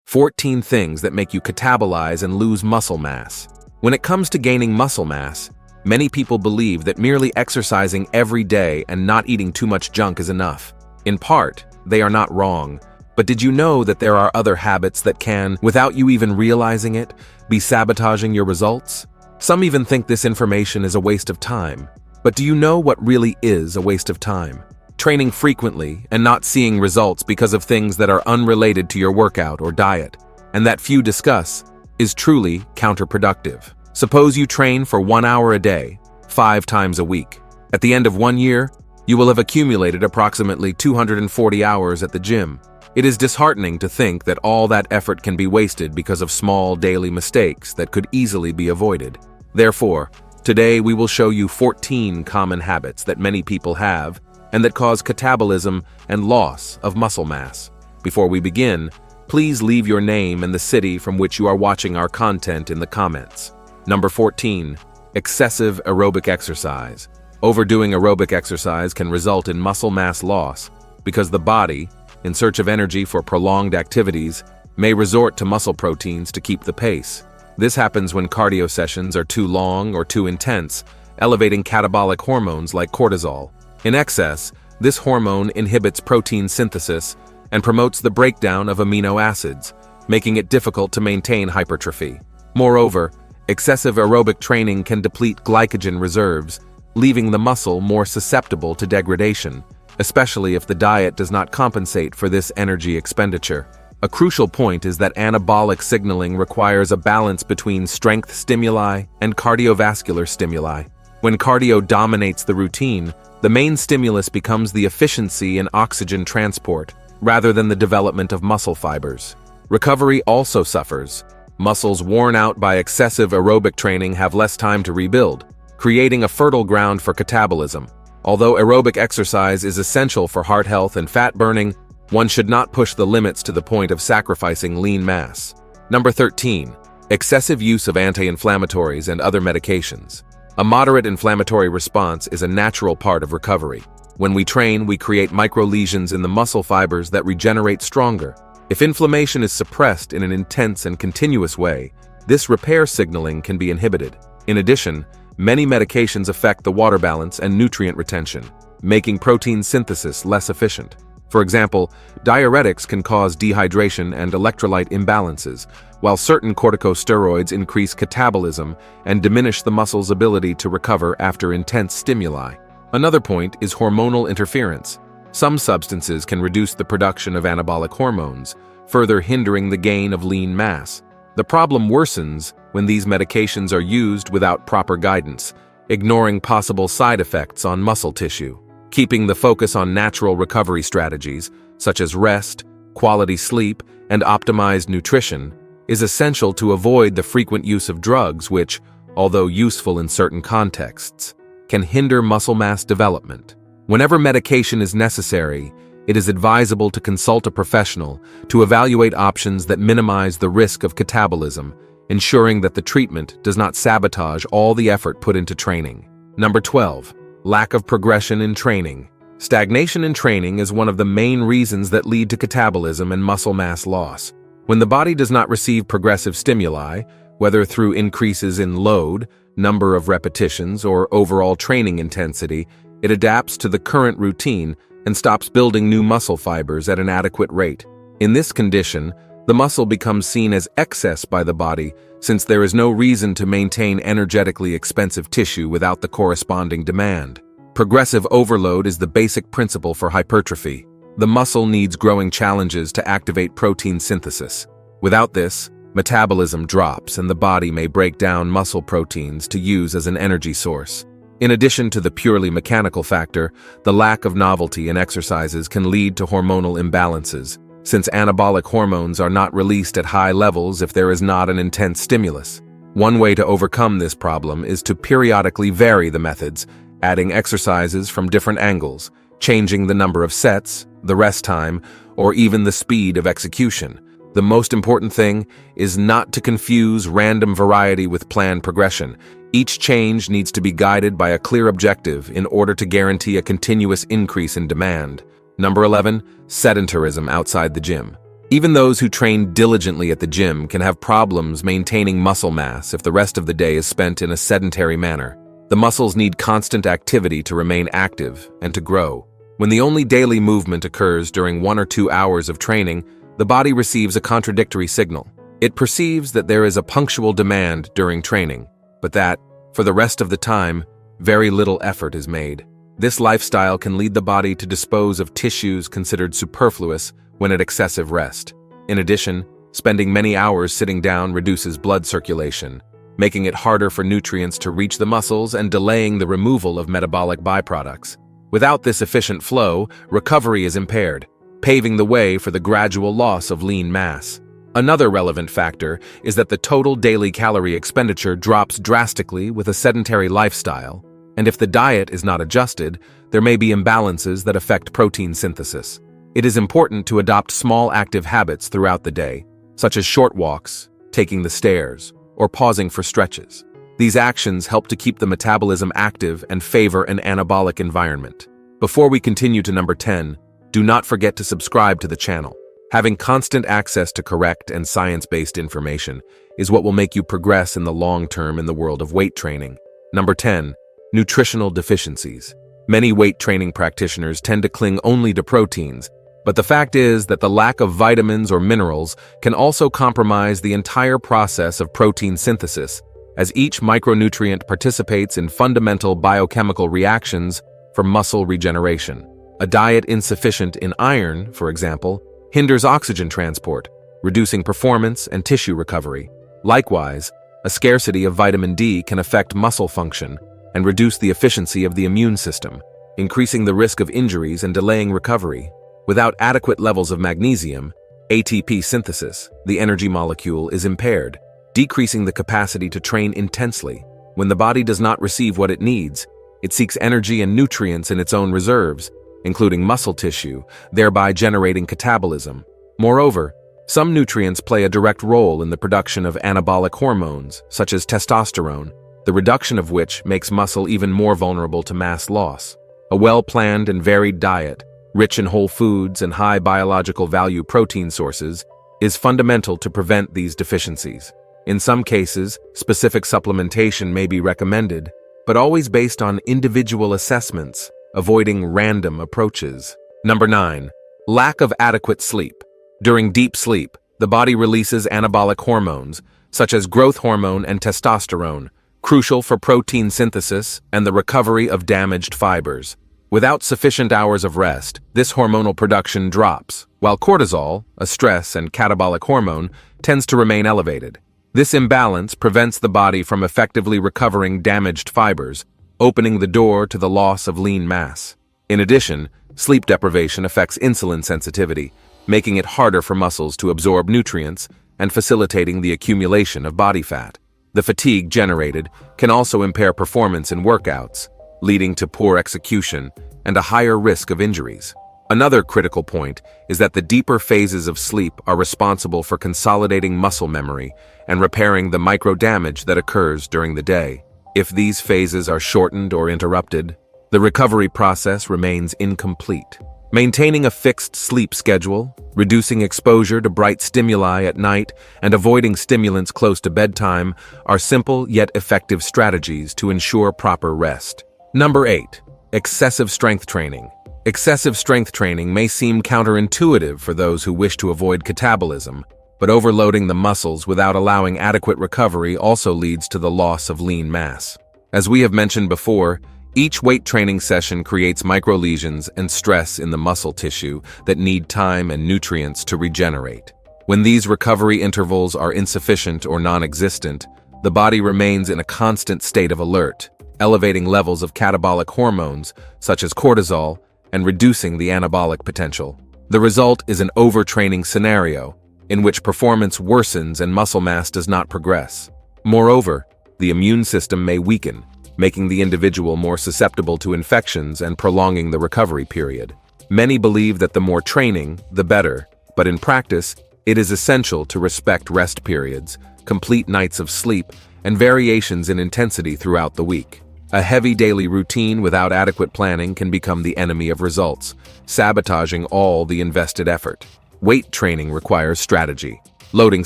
14 things that make you catabolize and lose muscle mass. When it comes to gaining muscle mass, many people believe that merely exercising every day and not eating too much junk is enough. In part, they are not wrong. But did you know that there are other habits that can, without you even realizing it, be sabotaging your results? Some even think this information is a waste of time. But do you know what really is a waste of time? Training frequently and not seeing results because of things that are unrelated to your workout or diet, and that few discuss, is truly counterproductive. Suppose you train for 1 hour a day, 5 times a week. At the end of 1 year, you will have accumulated approximately 240 hours at the gym. It is disheartening to think that all that effort can be wasted because of small daily mistakes that could easily be avoided. Therefore, today we will show you 14 common habits that many people have and that cause catabolism and loss of muscle mass. Before we begin, please leave your name and the city from which you are watching our content in the comments. Number 14. Excessive aerobic exercise. Overdoing aerobic exercise can result in muscle mass loss because the body, in search of energy for prolonged activities, may resort to muscle proteins to keep the pace. This happens when cardio sessions are too long or too intense, elevating catabolic hormones like cortisol. In excess, this hormone inhibits protein synthesis and promotes the breakdown of amino acids, making it difficult to maintain hypertrophy. Moreover, excessive aerobic training can deplete glycogen reserves, leaving the muscle more susceptible to degradation, especially if the diet does not compensate for this energy expenditure. A crucial point is that anabolic signaling requires a balance between strength stimuli and cardiovascular stimuli. When cardio dominates the routine, the main stimulus becomes the efficiency in oxygen transport, rather than the development of muscle fibers. Recovery also suffers. Muscles worn out by excessive aerobic training have less time to rebuild, creating a fertile ground for catabolism. Although aerobic exercise is essential for heart health and fat burning, one should not push the limits to the point of sacrificing lean mass. Number 13. Excessive use of anti-inflammatories and other medications. A moderate inflammatory response is a natural part of recovery. When we train, we create microlesions in the muscle fibers that regenerate stronger. If inflammation is suppressed in an intense and continuous way, this repair signaling can be inhibited. In addition, many medications affect the water balance and nutrient retention, making protein synthesis less efficient. For example, diuretics can cause dehydration and electrolyte imbalances, while certain corticosteroids increase catabolism and diminish the muscle's ability to recover after intense stimuli. Another point is hormonal interference. Some substances can reduce the production of anabolic hormones, further hindering the gain of lean mass. The problem worsens when these medications are used without proper guidance, ignoring possible side effects on muscle tissue. Keeping the focus on natural recovery strategies, such as rest, quality sleep, and optimized nutrition, is essential to avoid the frequent use of drugs which, although useful in certain contexts, can hinder muscle mass development. Whenever medication is necessary, it is advisable to consult a professional to evaluate options that minimize the risk of catabolism, ensuring that the treatment does not sabotage all the effort put into training. Number 12. Lack of progression in training. Stagnation in training is one of the main reasons that lead to catabolism and muscle mass loss. When the body does not receive progressive stimuli, whether through increases in load, number of repetitions, or overall training intensity, it adapts to the current routine and stops building new muscle fibers at an adequate rate. In this condition, the muscle becomes seen as excess by the body, since there is no reason to maintain energetically expensive tissue without the corresponding demand. Progressive overload is the basic principle for hypertrophy. The muscle needs growing challenges to activate protein synthesis. Without this, metabolism drops and the body may break down muscle proteins to use as an energy source. In addition to the purely mechanical factor, the lack of novelty in exercises can lead to hormonal imbalances, since anabolic hormones are not released at high levels if there is not an intense stimulus. One way to overcome this problem is to periodically vary the methods, adding exercises from different angles, changing the number of sets, the rest time, or even the speed of execution. The most important thing is not to confuse random variety with planned progression. Each change needs to be guided by a clear objective in order to guarantee a continuous increase in demand. Number 11. Sedentarism outside the gym. Even those who train diligently at the gym can have problems maintaining muscle mass if the rest of the day is spent in a sedentary manner. The muscles need constant activity to remain active and to grow. When the only daily movement occurs during 1 or 2 hours of training, the body receives a contradictory signal. It perceives that there is a punctual demand during training, but that, for the rest of the time, very little effort is made. This lifestyle can lead the body to dispose of tissues considered superfluous when at excessive rest. In addition, spending many hours sitting down reduces blood circulation, making it harder for nutrients to reach the muscles and delaying the removal of metabolic byproducts. Without this efficient flow, recovery is impaired, paving the way for the gradual loss of lean mass. Another relevant factor is that the total daily calorie expenditure drops drastically with a sedentary lifestyle, and if the diet is not adjusted, there may be imbalances that affect protein synthesis. It is important to adopt small active habits throughout the day, such as short walks, taking the stairs, or pausing for stretches. These actions help to keep the metabolism active and favor an anabolic environment. Before we continue to number 10, do not forget to subscribe to the channel. Having constant access to correct and science-based information is what will make you progress in the long term in the world of weight training. Number 10. Nutritional deficiencies. Many weight training practitioners tend to cling only to proteins, but the fact is that the lack of vitamins or minerals can also compromise the entire process of protein synthesis, as each micronutrient participates in fundamental biochemical reactions for muscle regeneration. A diet insufficient in iron, for example, hinders oxygen transport, reducing performance and tissue recovery. Likewise, a scarcity of vitamin D can affect muscle function and reduce the efficiency of the immune system, increasing the risk of injuries and delaying recovery. Without adequate levels of magnesium, ATP synthesis, the energy molecule, is impaired, decreasing the capacity to train intensely. When the body does not receive what it needs, it seeks energy and nutrients in its own reserves, including muscle tissue, thereby generating catabolism. Moreover, some nutrients play a direct role in the production of anabolic hormones, such as testosterone, the reduction of which makes muscle even more vulnerable to mass loss. A well-planned and varied diet, rich in whole foods and high biological value protein sources, is fundamental to prevent these deficiencies. In some cases, specific supplementation may be recommended, but always based on individual assessments, avoiding random approaches. Number 9. Lack of adequate sleep. During deep sleep, the body releases anabolic hormones, such as growth hormone and testosterone, crucial for protein synthesis and the recovery of damaged fibers. Without sufficient hours of rest, this hormonal production drops, while cortisol, a stress and catabolic hormone, tends to remain elevated. This imbalance prevents the body from effectively recovering damaged fibers, opening the door to the loss of lean mass. In addition, sleep deprivation affects insulin sensitivity, making it harder for muscles to absorb nutrients and facilitating the accumulation of body fat. The fatigue generated can also impair performance in workouts, leading to poor execution and a higher risk of injuries. Another critical point is that the deeper phases of sleep are responsible for consolidating muscle memory and repairing the micro-damage that occurs during the day. If these phases are shortened or interrupted, the recovery process remains incomplete. Maintaining a fixed sleep schedule, reducing exposure to bright stimuli at night, and avoiding stimulants close to bedtime are simple yet effective strategies to ensure proper rest. Number 8. Excessive strength training. Excessive strength training may seem counterintuitive for those who wish to avoid catabolism, but overloading the muscles without allowing adequate recovery also leads to the loss of lean mass. As we have mentioned before, each weight training session creates microlesions and stress in the muscle tissue that need time and nutrients to regenerate. When these recovery intervals are insufficient or non-existent, the body remains in a constant state of alert, elevating levels of catabolic hormones, such as cortisol, and reducing the anabolic potential. The result is an overtraining scenario, in which performance worsens and muscle mass does not progress. Moreover, the immune system may weaken, making the individual more susceptible to infections and prolonging the recovery period. Many believe that the more training, the better, but in practice, it is essential to respect rest periods, complete nights of sleep, and variations in intensity throughout the week. A heavy daily routine without adequate planning can become the enemy of results, sabotaging all the invested effort. Weight training requires strategy, loading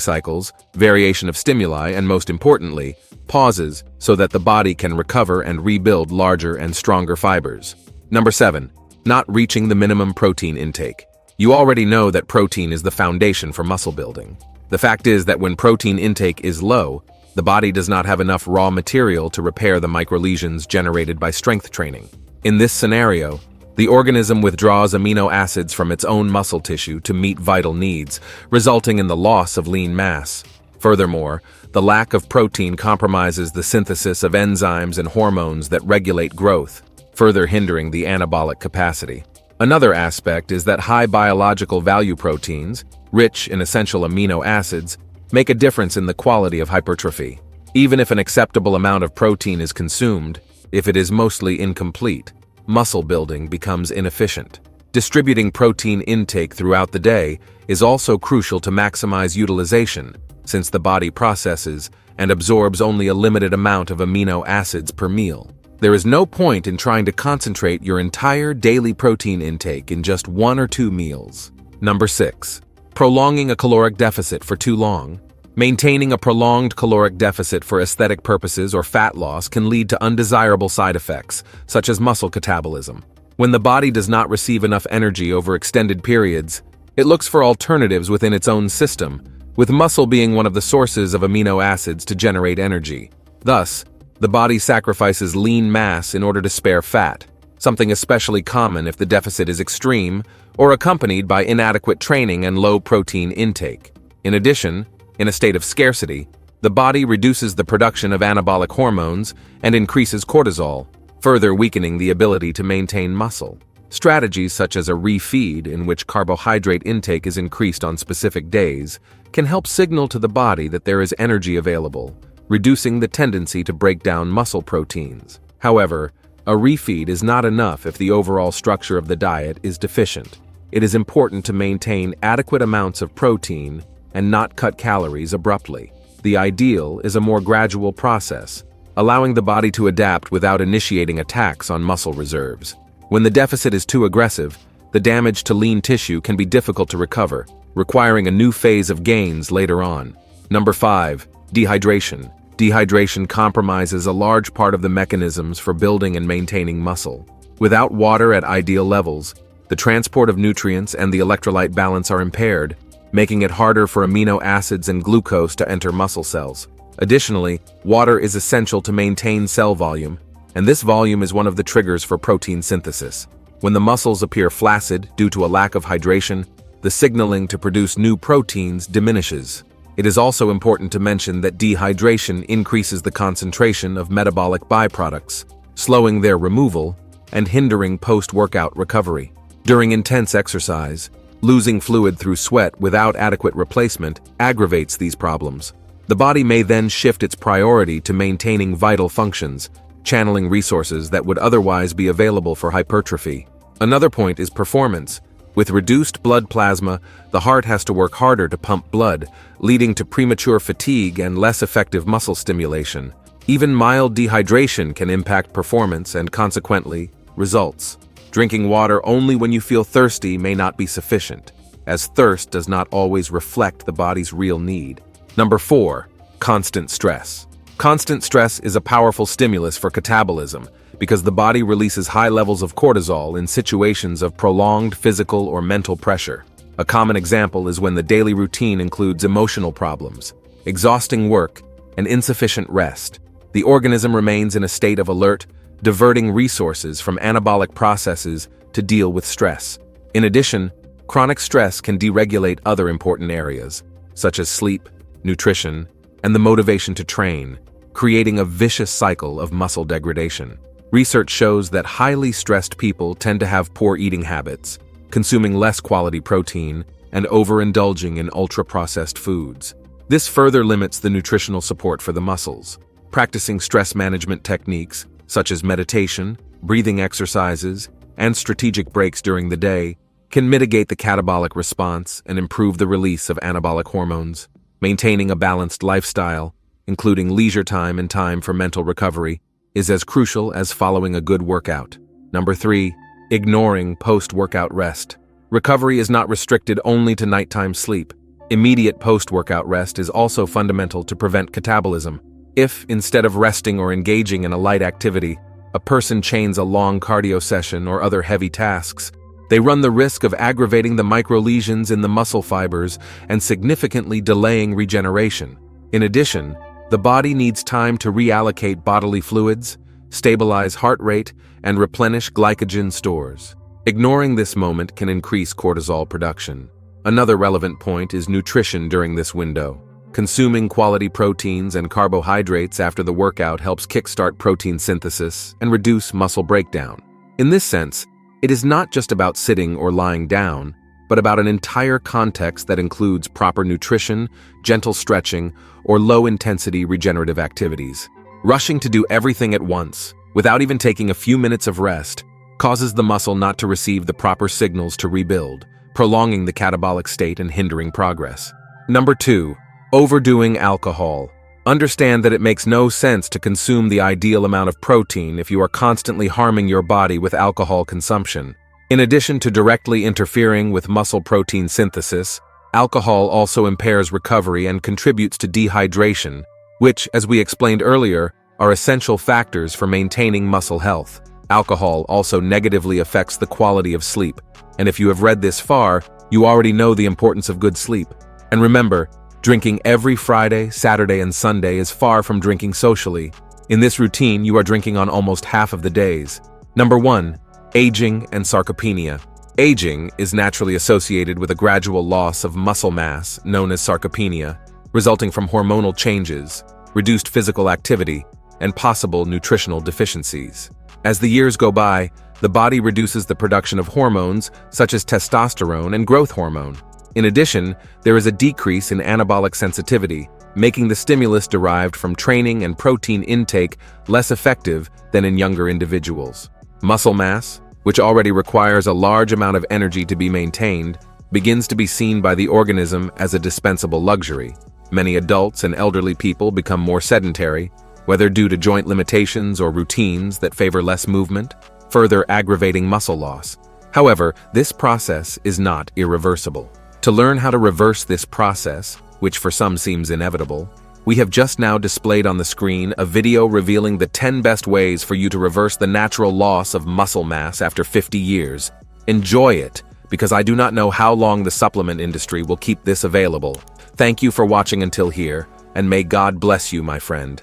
cycles, variation of stimuli, and most importantly, pauses so that the body can recover and rebuild larger and stronger fibers. Number 7. Not reaching the minimum protein intake. You already know that protein is the foundation for muscle building. The fact is that when protein intake is low, the body does not have enough raw material to repair the microlesions generated by strength training. In this scenario, the organism withdraws amino acids from its own muscle tissue to meet vital needs, resulting in the loss of lean mass. Furthermore, the lack of protein compromises the synthesis of enzymes and hormones that regulate growth, further hindering the anabolic capacity. Another aspect is that high biological value proteins, rich in essential amino acids, make a difference in the quality of hypertrophy. Even if an acceptable amount of protein is consumed, if it is mostly incomplete, muscle building becomes inefficient. Distributing protein intake throughout the day is also crucial to maximize utilization, since the body processes and absorbs only a limited amount of amino acids per meal. There is no point in trying to concentrate your entire daily protein intake in just 1 or 2 meals. Number 6. Prolonging a caloric deficit for too long. Maintaining a prolonged caloric deficit for aesthetic purposes or fat loss can lead to undesirable side effects, such as muscle catabolism. When the body does not receive enough energy over extended periods, it looks for alternatives within its own system, with muscle being one of the sources of amino acids to generate energy. Thus, the body sacrifices lean mass in order to spare fat, something especially common if the deficit is extreme or accompanied by inadequate training and low protein intake. In addition, in a state of scarcity, the body reduces the production of anabolic hormones and increases cortisol, further weakening the ability to maintain muscle. Strategies such as a refeed, in which carbohydrate intake is increased on specific days, can help signal to the body that there is energy available, reducing the tendency to break down muscle proteins. However, a refeed is not enough if the overall structure of the diet is deficient. It is important to maintain adequate amounts of protein and not cut calories abruptly. The ideal is a more gradual process, allowing the body to adapt without initiating attacks on muscle reserves. When the deficit is too aggressive, the damage to lean tissue can be difficult to recover, requiring a new phase of gains later on. Number 5. Dehydration. Dehydration compromises a large part of the mechanisms for building and maintaining muscle. Without water at ideal levels, the transport of nutrients and the electrolyte balance are impaired, making it harder for amino acids and glucose to enter muscle cells. Additionally, water is essential to maintain cell volume, and this volume is one of the triggers for protein synthesis. When the muscles appear flaccid due to a lack of hydration, the signaling to produce new proteins diminishes. It is also important to mention that dehydration increases the concentration of metabolic byproducts, slowing their removal and hindering post-workout recovery. During intense exercise, losing fluid through sweat without adequate replacement aggravates these problems. The body may then shift its priority to maintaining vital functions, channeling resources that would otherwise be available for hypertrophy. Another point is performance. With reduced blood plasma, the heart has to work harder to pump blood, leading to premature fatigue and less effective muscle stimulation. Even mild dehydration can impact performance and, consequently, results. Drinking water only when you feel thirsty may not be sufficient, as thirst does not always reflect the body's real need. Number 4. Constant stress. Constant stress is a powerful stimulus for catabolism because the body releases high levels of cortisol in situations of prolonged physical or mental pressure. A common example is when the daily routine includes emotional problems, exhausting work, and insufficient rest. The organism remains in a state of alert, diverting resources from anabolic processes to deal with stress. In addition, chronic stress can deregulate other important areas, such as sleep, nutrition, and the motivation to train, creating a vicious cycle of muscle degradation. Research shows that highly stressed people tend to have poor eating habits, consuming less quality protein, and overindulging in ultra-processed foods. This further limits the nutritional support for the muscles. Practicing stress management techniques, such as meditation, breathing exercises, and strategic breaks during the day, can mitigate the catabolic response and improve the release of anabolic hormones. Maintaining a balanced lifestyle, including leisure time and time for mental recovery, is as crucial as following a good workout. Number 3. Ignoring post-workout rest. Recovery is not restricted only to nighttime sleep. Immediate post-workout rest is also fundamental to prevent catabolism. If, instead of resting or engaging in a light activity, a person chains a long cardio session or other heavy tasks, they run the risk of aggravating the microlesions in the muscle fibers and significantly delaying regeneration. In addition, the body needs time to reallocate bodily fluids, stabilize heart rate, and replenish glycogen stores. Ignoring this moment can increase cortisol production. Another relevant point is nutrition during this window. Consuming quality proteins and carbohydrates after the workout helps kickstart protein synthesis and reduce muscle breakdown. In this sense, it is not just about sitting or lying down, but about an entire context that includes proper nutrition, gentle stretching, or low-intensity regenerative activities. Rushing to do everything at once, without even taking a few minutes of rest, causes the muscle not to receive the proper signals to rebuild, prolonging the catabolic state and hindering progress. Number 2. Overdoing alcohol. Understand that it makes no sense to consume the ideal amount of protein if you are constantly harming your body with alcohol consumption. In addition to directly interfering with muscle protein synthesis, alcohol also impairs recovery and contributes to dehydration, which, as we explained earlier, are essential factors for maintaining muscle health. Alcohol also negatively affects the quality of sleep, and if you have read this far, you already know the importance of good sleep. And remember, drinking every Friday, Saturday, and Sunday is far from drinking socially. In this routine, you are drinking on almost half of the days. Number 1. Aging and sarcopenia. Aging is naturally associated with a gradual loss of muscle mass, known as sarcopenia, resulting from hormonal changes, reduced physical activity, and possible nutritional deficiencies. As the years go by, the body reduces the production of hormones such as testosterone and growth hormone. In addition, there is a decrease in anabolic sensitivity, making the stimulus derived from training and protein intake less effective than in younger individuals. Muscle mass, which already requires a large amount of energy to be maintained, begins to be seen by the organism as a dispensable luxury. Many adults and elderly people become more sedentary, whether due to joint limitations or routines that favor less movement, further aggravating muscle loss. However, this process is not irreversible. To learn how to reverse this process, which for some seems inevitable, we have just now displayed on the screen a video revealing the 10 best ways for you to reverse the natural loss of muscle mass after 50 years. Enjoy it, because I do not know how long the supplement industry will keep this available. Thank you for watching until here, and may God bless you, my friend.